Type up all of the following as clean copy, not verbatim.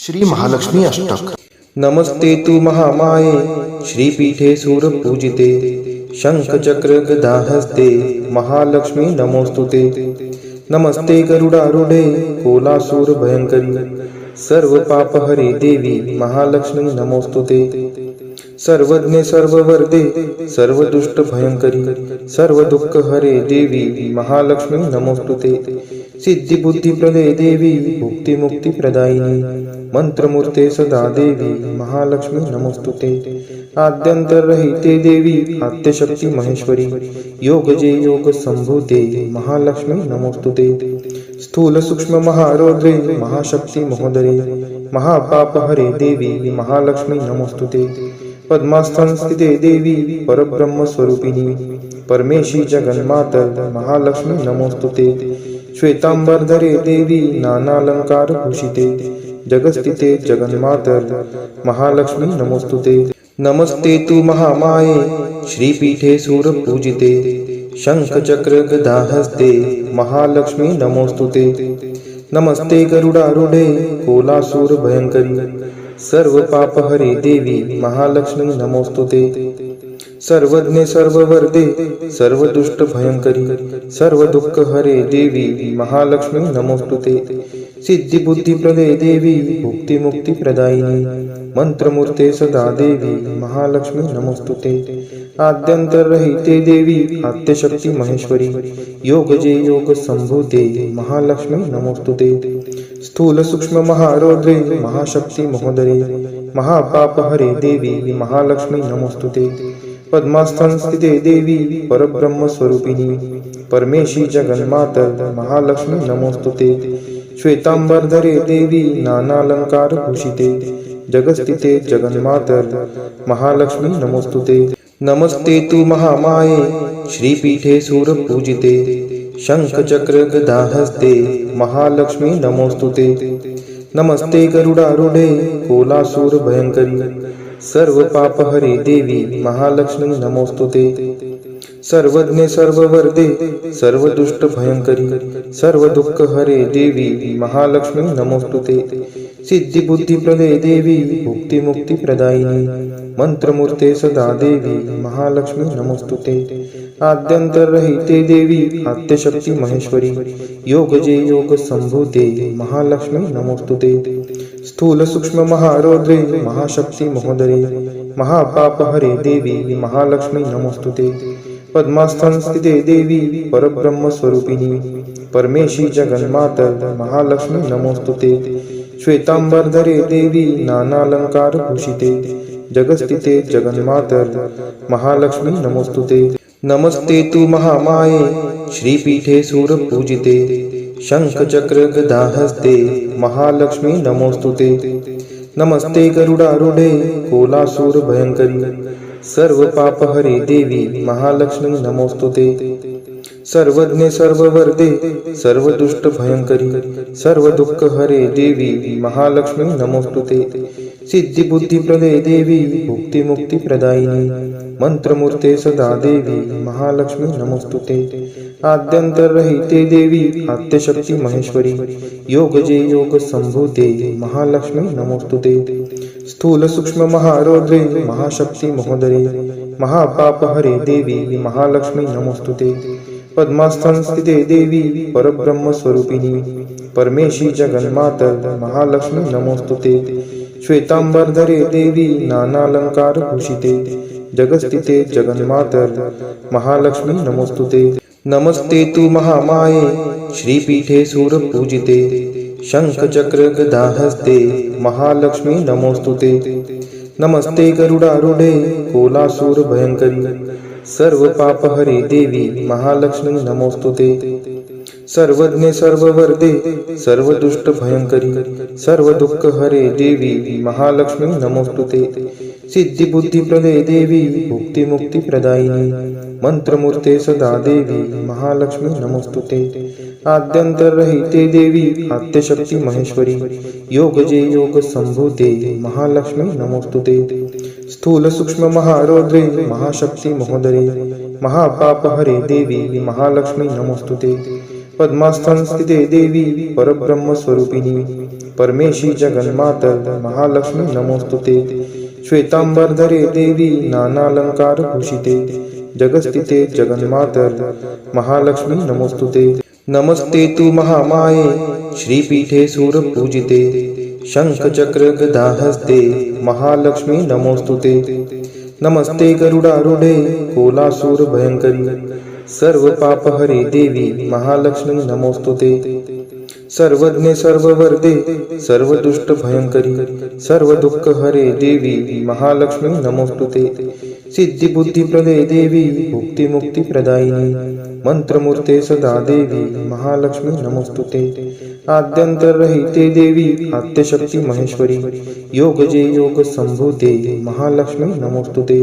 श्री महालक्ष्मी अष्टक। नमस्ते तु महामाये श्रीपीठे सूरपूजिते शंखचक्र गदाहस्ते महालक्ष्मी नमोस्तुते। नमस्ते गरुडारूढे कोलासूर भयंकरी सर्वपापहरे देवी महालक्ष्मी नमोस्तुते। सर्वज्ञे सर्ववर्दे सर्वदुष्ट भयंकरी सर्वदुःखहरे देवी महालक्ष्मी नमोस्तुते। सिद्धिबुद्धिप्रदे देवी भुक्तिमुक्तिप्रदायिनी मंत्रमूर्ते सदा देवी महालक्ष्मी नमोस्तुते। आद्यंतरहिते देवी आद्यशक्ती महेश्वरी योगजे योग संभूते महालक्ष्मी नमोस्तुते। स्थूल सूक्ष्म महारौद्रे महाशक्ती महोदरे महापापहरे देवी महालक्ष्मी नमोस्तुते। पद्मास्थन स्थिते देवी परब्रह्म स्वरूपिणी परमेशी जगन्मातर महालक्ष्मी नमोस्तुते। श्वेतांबरधरे देवी नानालंकार भूषिते जगस्थिते जगन्मातर महालक्ष्मी नमोस्तुते। नमस्ते तु महामाये श्रीपीठे सूरपूजिते शंखचक्र गदाहस्ते महालक्ष्मी नमोस्तुते। नमस्ते गरुडारूढे कोलासूर भयंकरी सर्वपापहरे देवी महालक्ष्मी नमोस्तुते। सर्वज्ञे सर्ववर्दे सर्वदुष्ट भयंकरी सर्वदुःखहरे देवी महालक्ष्मी नमोस्तुते। सिद्धिबुद्धिप्रदे देवी भुक्तिमुक्तिप्रदायिनी मंत्रमूर्ते सदा देवी महालक्ष्मी नमोस्तुते। आद्यंतरहिते देवी आद्यशक्ती महेश्वरी योगजे योग संभूते महालक्ष्मी नमोस्तुते। स्थूल सूक्ष्म महारौद्रे महाशक्ती महोदरे महापापहरे देवी महालक्ष्मी नमोस्तुते। पद्मास्थन स्थिते देवी परब्रह्म स्वरूपिणी परमेशी जगन्मातर महालक्ष्मी नमोस्तुते। श्वेतांबरधरे देवी नानालंकार भूषिते जगस्थिते जगन्मातर महालक्ष्मी नमोस्तुते। नमस्ते तु महामाये श्रीपीठे सूरपूजिते शंखचक्र गदाहस्ते महालक्ष्मी नमोस्तुते। नमस्ते गरुडारूढे कोलासूर भयंकरी सर्वपापहरे देवी महालक्ष्मी नमोस्तुते। सर्वज्ञे सर्ववर्दे सर्वदुष्ट भयंकरी सर्वदुःखहरे देवी महालक्ष्मी नमोस्तुते। सिद्धिबुद्धिप्रदे देवी भुक्तिमुक्तिप्रदायिनी मंत्रमूर्ते सदा देवी महालक्ष्मी नमोस्तुते। आद्यंतरहिते देवी आद्यशक्ती महेश्वरी योगजे योग संभूते महालक्ष्मी नमोस्तुते। स्थूल सूक्ष्म महारौद्रे महाशक्ती महोदरे महापापहरे देवी महालक्ष्मी नमोस्तुते। पद्मास्थन स्थिते देवी परब्रह्म स्वरूपिणी परमेशी जगन्मातर महालक्ष्मी नमोस्तुते। श्वेतांबरधरे देवी नानालंकार भूषिते जगस्थिते जगन्मातर महालक्ष्मी नमोस्तुते। नमस्ते तु महामाये श्रीपीठे सूरपूजिते शंखचक्र गदाहस्ते महालक्ष्मी नमोस्तुते। नमस्ते गरुडारूढे कोलासूर भयंकरी सर्वपापहरे देवी महालक्ष्मी नमोस्तुते। सर्वज्ञे सर्ववर्दे सर्वदुष्ट भयंकरी सर्वदुःखहरे देवी महालक्ष्मी नमोस्तुते। सिद्धिबुद्धिप्रदे देवी भुक्तिमुक्तिप्रदायिनी मंत्रमूर्ते सदा देवी महालक्ष्मी नमोस्तुते। आद्यंतरहिते देवी आद्यशक्ती महेश्वरी योगजे योग संभूते महालक्ष्मी नमोस्तुते। स्थूल सूक्ष्म महारौद्रे महाशक्ती महोदरे महापापहरे देवी महालक्ष्मी नमोस्तुते। पद्मास्थन स्थिते देवी परब्रह्म स्वरूपिणी परमेशी जगन्मातर महालक्ष्मी नमोस्तुते। श्वेतांबरधरे देवी नानालंकार भूषिते जगस्थिते जगन्मातर महालक्ष्मी नमोस्तुते। नमस्ते तु महामाये श्रीपीठे सूरपूजिते शंखचक्र गदाहस्ते महालक्ष्मी नमोस्तुते। नमस्ते गरुडारूढे कोलासूर भयंकरी सर्वपापहरे देवी महालक्ष्मी नमोस्तुते। सर्वज्ञे सर्ववर्दे सर्वदुष्ट भयंकरी सर्वदुःखहरे देवी महालक्ष्मी नमोस्तुते। सिद्धिबुद्धिप्रदे देवी भुक्तिमुक्तिप्रदायिनी मंत्रमूर्ते सदा देवी महालक्ष्मी नमोस्तुते। आद्यंतरहिते देवी आद्यशक्ती महेश्वरी योगजे योग संभूते महालक्ष्मी नमोस्तुते। स्थूल सूक्ष्म महारौद्रे महाशक्ती महोदरे महापापहरे देवी महालक्ष्मी नमोस्तुते। पद्मास्थं स्थिते देवी परब्रह्मस्वरूपिणी परमेशी जगन्मातर महालक्ष्मी नमोस्तुते। श्वेतांबरधरे देवी नानालंकारभूषिते जगस्थिते जगन्मातर महालक्ष्मी नमोस्तुते। नमस्ते तु महामाये श्रीपीठे सूरपूजिते शंखचक्र गदाहस्ते महालक्ष्मी नमोस्तुते। नमस्ते गरुडारूढे कोलासूर भयंकरी सर्वपापहरे देवी महालक्ष्मी नमोस्तुते। सर्वज्ञे सर्ववर्दे सर्वदुष्ट भयंकरी सर्वदुःखहरे देवी महालक्ष्मी नमोस्तुते। सिद्धिबुद्धिप्रदे देवी भुक्तिमुक्तिप्रदायिनी मंत्रमूर्ते सदा देवी महालक्ष्मी नमोस्तुते। आद्यंतरहिते देवी आद्यशक्ती महेश्वरी योगजे योग संभूते महालक्ष्मी नमोस्तुते।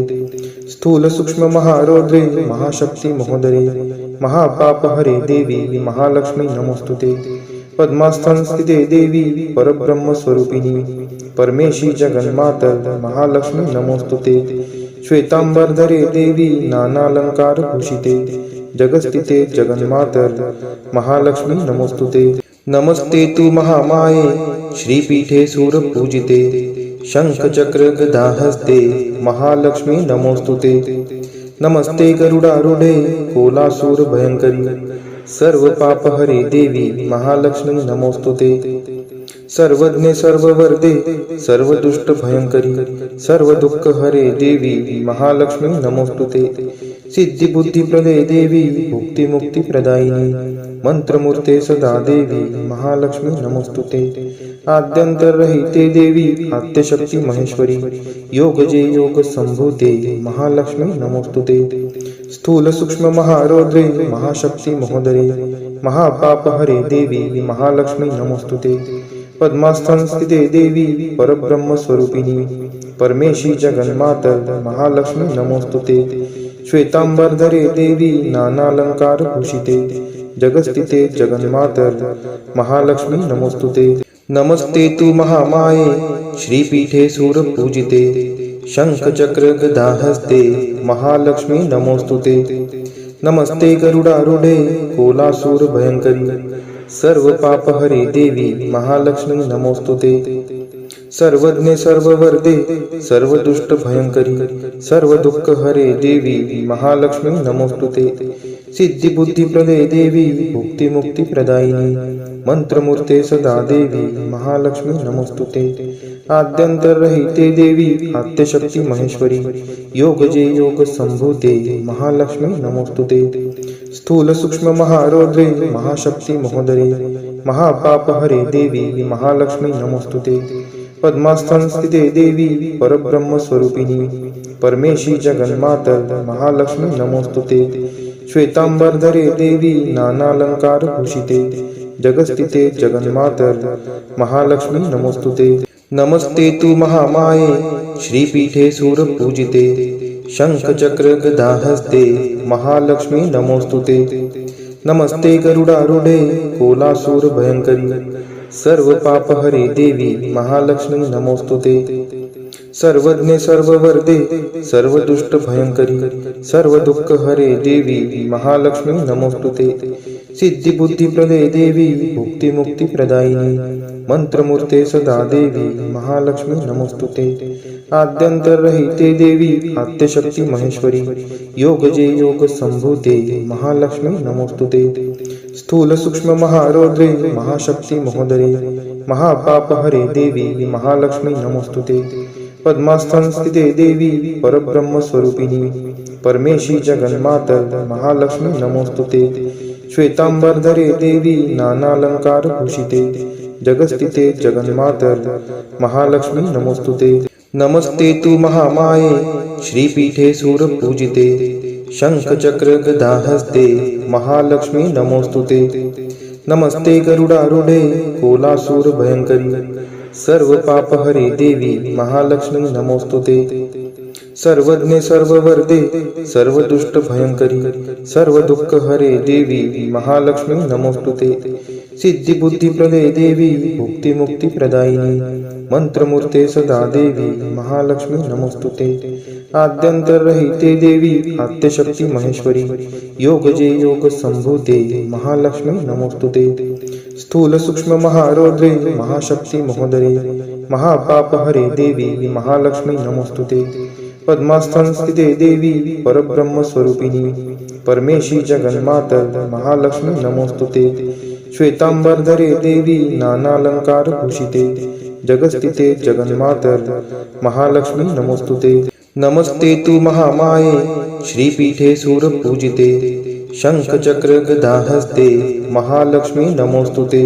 स्थूल सूक्ष्म महारौद्रे महाशक्ती महोदरे महापापहरे देवी महालक्ष्मी नमोस्तुते। पद्मास्थं स्थिते देवी परब्रह्मस्वरूपिणी परमेशी जगन्मातर महालक्ष्मी नमोस्तुते। श्वेतांबरधरे देवी नानालंकारभूषिते जगस्थिते जगन्मातर महालक्ष्मी नमोस्तुते। नमस्ते तु महामाये श्रीपीठे सूरपूजिते शंखचक्र गदाहस्ते महालक्ष्मी नमोस्तुते। नमस्ते गरुडारूढे कोलासूर भयंकरी सर्वपापहरे देवी महालक्ष्मी नमोस्तुते। सर्वज्ञे सर्ववर्दे सर्वदुष्ट भयंकरी सर्वदुःखहरे देवी महालक्ष्मी नमोस्तुते। सिद्धिबुद्धिप्रदे देवी भुक्तिमुक्तिप्रदायिनी मंत्रमूर्ते सदा देवी महालक्ष्मी नमोस्तुते। आद्यंतरहिते देवी आद्यशक्ती महेश्वरी योगजे योग संभूते महालक्ष्मी नमोस्तुते। स्थूल सूक्ष्म महारौद्रे महाशक्ती महोदरे महापापहरे देवी महालक्ष्मी नमोस्तुते। पद्मास्थं स्थिते देवी परब्रह्मस्वरूपिणी परमेशी जगन्मातर महालक्ष्मी नमोस्तुते। श्वेतांबरधरे देवी नानालंकारभूषिते जगस्थिते जगन्मातर महालक्ष्मी नमोस्तुते। नमस्ते तु महामाये श्रीपीठे सूरपूजिते शंखचक्र गदाहस्ते महालक्ष्मी नमोस्तुते। नमस्ते गरुडारूढे कोलासूर भयंकरी सर्वपापहरे देवी महालक्ष्मी नमोस्तुते। सर्वज्ञे सर्ववर्दे सर्वदुष्ट भयंकरी सर्वदुःखहरे देवी महालक्ष्मी नमोस्तुते। सिद्धिबुद्धिप्रदे देवी भुक्तिमुक्तिप्रदायिनी मंत्रमूर्ते सदा देवी महालक्ष्मी नमोस्तुते। आद्यंतरहिते देवी आद्यशक्ती महेश्वरी योगजे योग संभूते महालक्ष्मी नमोस्तुते। स्थूल सूक्ष्म महारौद्रे महाशक्ती महोदरे महापापहरे देवी महालक्ष्मी नमोस्तुते। पद्मास्थं स्थिते देवी परब्रह्मस्वरूपिणी परमेशी जगन्मातर महालक्ष्मी नमोस्तुते। श्वेतांबरधरे देवी नानालंकारभूषिते जगस्थिते जगन्मातर महालक्ष्मी नमोस्तुते। नमस्ते तु महामाये श्रीपीठे सूरपूजिते शंखचक्र गदाहस्ते महालक्ष्मी नमोस्तुते। नमस्ते गरुडारूढे कोलासूर भयंकरी सर्वपापहरे देवी महालक्ष्मी नमोस्तुते। सर्वज्ञे सर्ववर्दे सर्वदुष्ट भयंकरी सर्वदुःखहरे देवी महालक्ष्मी नमोस्तुते। सिद्धिबुद्धिप्रदे देवी भुक्तिमुक्तिप्रदायिनी मंत्रमूर्ते सदा देवी महालक्ष्मी नमोस्तुते। आद्यंतरहिते देवी आद्यशक्ती महेश्वरी योगजे योग संभूते महालक्ष्मी नमोस्तुते। स्थूल सूक्ष्म महारौद्रे महाशक्ती महोदरे महापापहरे देवी महालक्ष्मी नमोस्तुते। पद्मास्थं स्थिते देवी परब्रह्मस्वरूपिणी परमेशी जगन्मातर महालक्ष्मी नमोस्तुते। श्वेतांबरधरे देवी नानालंकारभूषिते जगस्थिते जगन्मातर महालक्ष्मी नमोस्तुते। नमस्ते तु महामाये श्रीपीठे सूरपूजिते शंखचक्र गदाहस्ते महालक्ष्मी नमोस्तुते। नमस्ते गरुडारूढे कोलासूर भयंकरी सर्वपापहरे देवी महालक्ष्मी नमोस्तुते। सर्वज्ञे सर्ववर्दे सर्वदुष्ट भयंकरी सर्वदुःखहरे देवी महालक्ष्मी नमोस्तुते। सिद्धिबुद्धिप्रदे देवी भुक्तिमुक्तिप्रदायिनी मंत्रमूर्ते सदा देवी महालक्ष्मी नमोस्तुते आद्यंतरहिते देवी आद्यशक्ती महेश्वरी योगजे योग संभूते महालक्ष्मी नमोस्तुते स्थूल सूक्ष्म महारौद्रे महाशक्ती महोदरे महापापहरे देवी महालक्ष्मी नमोस्तुते पद्मास्थान स्थिते देवी परब्रह्म स्वरूपिणी परमेशी जगन्मातर महालक्ष्मी नमोस्तुते श्वेतांबरधरे देवी नानालंकार भूषिते जगस्थिते जगन्मातर महालक्ष्मी नमोस्तुते नमस्ते तु महामाये श्रीपीठे सूरपूजिते शंख चक्र गदाहस्ते महालक्ष्मी नमोस्तुते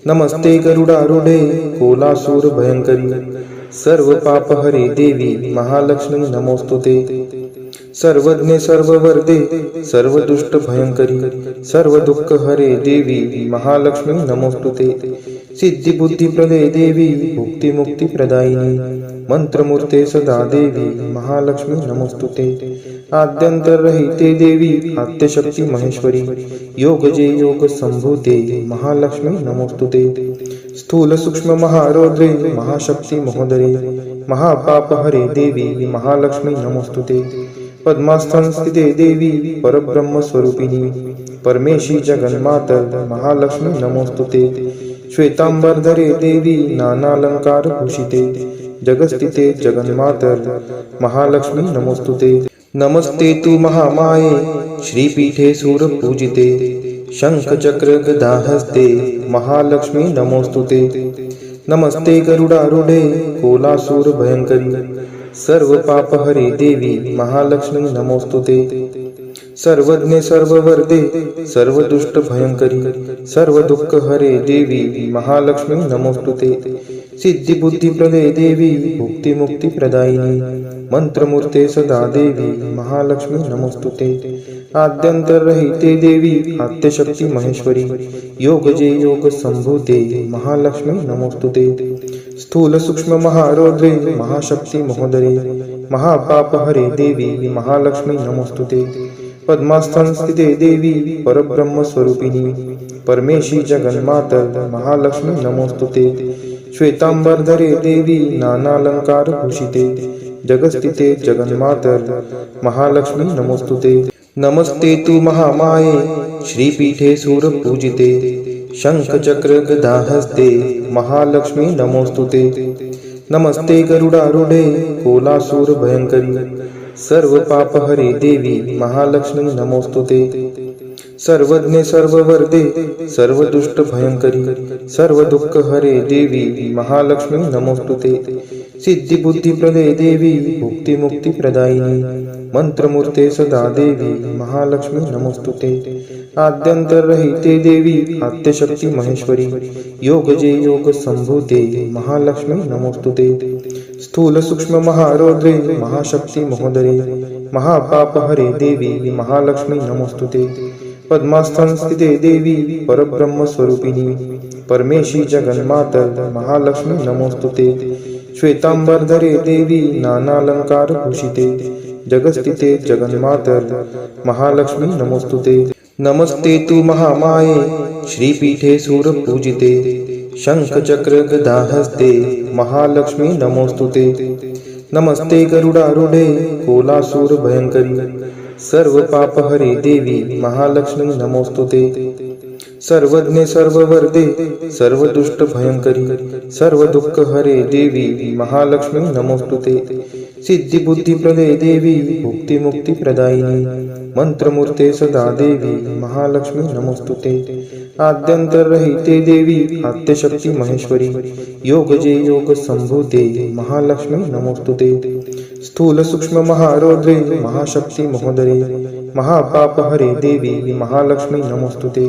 नमस्ते गरुडारूढे कोलासूर भयंकरी सर्व पापहरे देवी महालक्ष्मी नमोस्तुते सर्वज्ञे सर्ववर्दे सर्वदुष्ट भयंकरी सर्व दुःख हरे देवी महालक्ष्मी नमोस्तुते सिद्धि बुद्धि प्रदे देवी भुक्ति मुक्ति प्रदायिनी मंत्रमूर्ते सदा देवी महालक्ष्मी नमोस्तुते आद्यंतरहिते देवी आद्यशक्ती महेश्वरी योगजे योग संभूते महालक्ष्मी नमोस्तुते स्थूल सूक्ष्म महारौद्रे महाशक्ती महोदरे महापापहरे देवी महालक्ष्मी नमोस्तुते पद्मास्थान स्थिते देवी परब्रह्म स्वरूपिणी परमेशी जगन्मातर महालक्ष्मी नमोस्तुते श्वेतांबरधरे देवी नानालंकार भूषिते जगस्थिते जगन्मातर महालक्ष्मी नमोस्तुते नमस्ते तु महामाये श्रीपीठे सूरपूजिते शंख चक्र गदाहस्ते महालक्ष्मी नमोस्तुते नमस्ते गरुडारूढे कोलासूर भयंकरी सर्व पापहरे देवी महालक्ष्मी नमोस्तुते सर्वज्ञे सर्ववर्दे सर्वदुष्ट भयंकरी सर्व दुःख हरे देवी महालक्ष्मी नमोस्तुते सिद्धि बुद्धि प्रदे देवी भुक्ति मुक्ति प्रदायिनी मंत्रमूर्ते सदा देवी महालक्ष्मी नमोस्तुते आद्यंतरहिते देवी आद्यशक्ती महेश्वरी योगजे योग संभूते महालक्ष्मी नमोस्तुते स्थूल सूक्ष्म महारौद्रे महाशक्ती महोदरे महापापहरे देवी महालक्ष्मी नमोस्तुते पद्मास्थान स्थिते देवी परब्रह्म स्वरूपिणी परमेशी जगन्मातर महालक्ष्मी नमोस्तुते श्वेतांबरधरे देवी नानालंकार भूषिते जगस्थिते जगन्मातर महालक्ष्मी नमोस्तुते नमस्ते तु महामाये श्रीपीठे सूरपूजिते शंख चक्र गदाहस्ते महालक्ष्मी नमोस्तुते नमस्ते गरुडारूढे कोलासूर भयंकरी सर्व पापहरे देवी महालक्ष्मी नमोस्तुते सर्वज्ञे सर्ववर्दे सर्वदुष्ट भयंकरी सर्व दुःख हरे देवी महालक्ष्मी नमोस्तुते सिद्धि बुद्धि प्रदे देवी भुक्ति मुक्ति प्रदायिनी मंत्रमूर्ते सदा देवी महालक्ष्मी नमोस्तुते आद्यंतरहिते देवी आद्यशक्ती महेश्वरी योगजे योग संभूते महालक्ष्मी नमोस्तुते स्थूल सूक्ष्म महारौद्रे महाशक्ती महोदरे महापापहरे देवी महालक्ष्मी नमोस्तुते पद्मास्थान स्थिते देवी परब्रह्म स्वरूपिणी परमेशी जगन्मातर महालक्ष्मी नमोस्तुते श्वेतांबरधरे देवी नानालंकार भूषिते जगस्थिते जगन्मातर महालक्ष्मी नमोस्तुते नमस्ते तु महामाये श्रीपीठे सूरपूजिते शंख चक्र गदाहस्ते महालक्ष्मी नमोस्तुते नमस्ते गरुडारूढे कोलासूर भयंकरी सर्व पापहरे देवी महालक्ष्मी नमोस्तुते सर्वज्ञे सर्ववर्दे सर्वदुष्ट भयंकरी सर्व दुःख हरे देवी महालक्ष्मी नमोस्तुते सिद्धि बुद्धि प्रदे देवी भुक्ति मुक्ति प्रदायिनी मंत्रमूर्ते सदा देवी महालक्ष्मी नमोस्तुते आद्यंतरहिते देवी आद्यशक्ती महेश्वरी योगजे योग संभूते महालक्ष्मी नमोस्तुते स्थूल सूक्ष्म महारौद्रे महाशक्ती महोदरे महापापहरे देवी महालक्ष्मी नमोस्तुते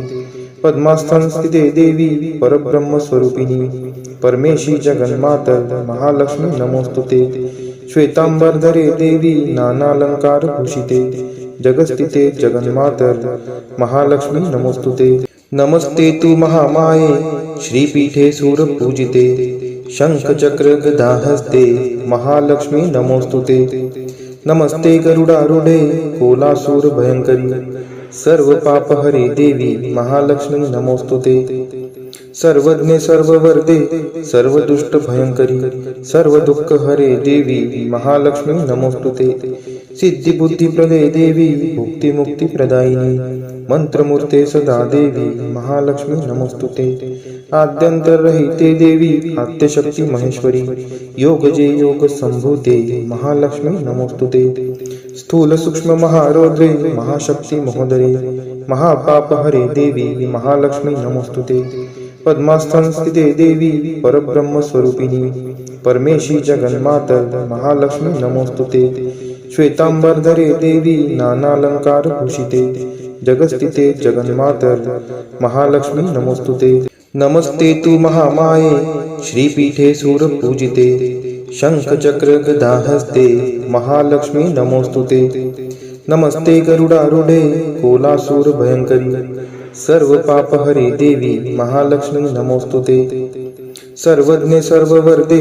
पद्मास्थान स्थिते देवी परब्रह्म स्वरूपिणी परमेशी जगन्मातर महालक्ष्मी नमोस्तुते श्वेतांबरधरे देवी नानालंकार भूषिते जगस्थिते जगन्मातर महालक्ष्मी नमोस्तुते नमस्ते तु महामाये श्रीपीठे सूरपूजिते शंख चक्र गदाहस्ते महालक्ष्मी नमोस्तुते नमस्ते गरुडारूढे कोलासूर भयंकरी सर्व पापहरे देवी महालक्ष्मी नमोस्तुते सर्वज्ञे सर्ववर्धे सर्वदुष्ट भयंकरी सर्व दुःख हरे देवी महालक्ष्मी नमोस्तुते सिद्धी बुद्धी प्रदे देवी भुक्ती मुक्ती प्रदायिनी मंत्रमूर्ते सदा देवी महालक्ष्मी नमोस्तुते आद्यंतरहिते देवी आद्यशक्ती महेश्वरी योगजे योग संभूते महालक्ष्मी नमोस्तुते स्थूल सूक्ष्म महारौद्रे महाशक्ती महोदरे महापाप हरे देवी महालक्ष्मी नमोस्तुते पद्मास्थान स्थिते देवी परब्रह्म स्वरूपिणी परमेशी जगन्मातर महालक्ष्मी नमोस्तुते श्वेतांबरधरे देवी नानालंकार भूषिते जगस्थिते जगन्मातर महालक्ष्मी नमोस्तुते नमस्ते तु महामाये श्रीपीठे सूरपूजिते शंख चक्र गदाहस्ते महालक्ष्मी नमोस्तुते नमस्ते गरुडारूढे कोलासूर भयंकरी सर्व पाप हरे देवी महालक्ष्मी नमोस्तुते सर्वज्ञे सर्ववर्धे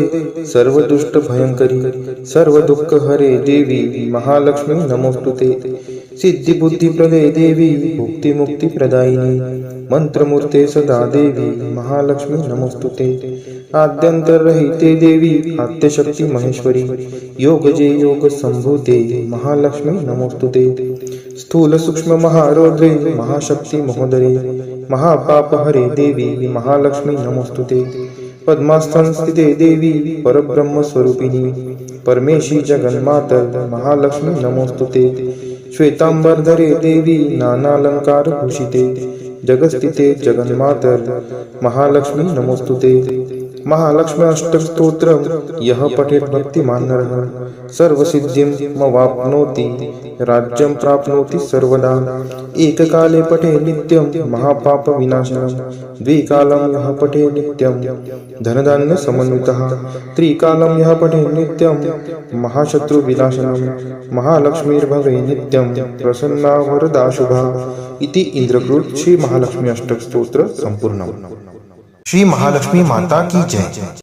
सर्वदुष्ट भयंकरी सर्व दुःख हरे देवी महालक्ष्मी नमोस्तुते सिद्धी बुद्धी प्रदे देवी भुक्ती मुक्ती प्रदायिनी मंत्रमूर्ते सदा देवी महालक्ष्मी नमोस्तुते आद्यंतरहिते देवी आद्यशक्ती महेश्वरी योगजे योग संभूते महालक्ष्मी नमोस्तुते स्थूल सूक्ष्म महारौद्रे महाशक्ती महोदरे महापाप हरे देवी महालक्ष्मी नमोस्तुते पद्मास्थान स्थिते देवी परब्रह्म स्वरूपिणी परमेशी जगन्मातर महालक्ष्मी नमोस्तुते श्वेतांबरधरे देवी नानालंकार भूषिते जगस्थिते जगन्मातर महालक्ष्मी नमोस्तुते महालक्ष्मी अष्टक स्तोत्रम यह पठेत भक्तिमान नरः सर्वसिद्धिमवाप्नोति राज्यं प्राप्नोति सर्वदा एककाले पठे नित्यं महापाप विनाशनं द्विकालं यः पठे नित्यं धनधान्य समन्वितः त्रिकालं यः पठे नित्यं महाशत्रु विनाशनं महालक्ष्मीर्भवे नित्यं प्रसन्ना वरदा शुभा इति इंद्रकृत श्री महालक्ष्मी अष्टक स्तोत्र संपूर्णम्। श्री महालक्ष्मी माता की जय।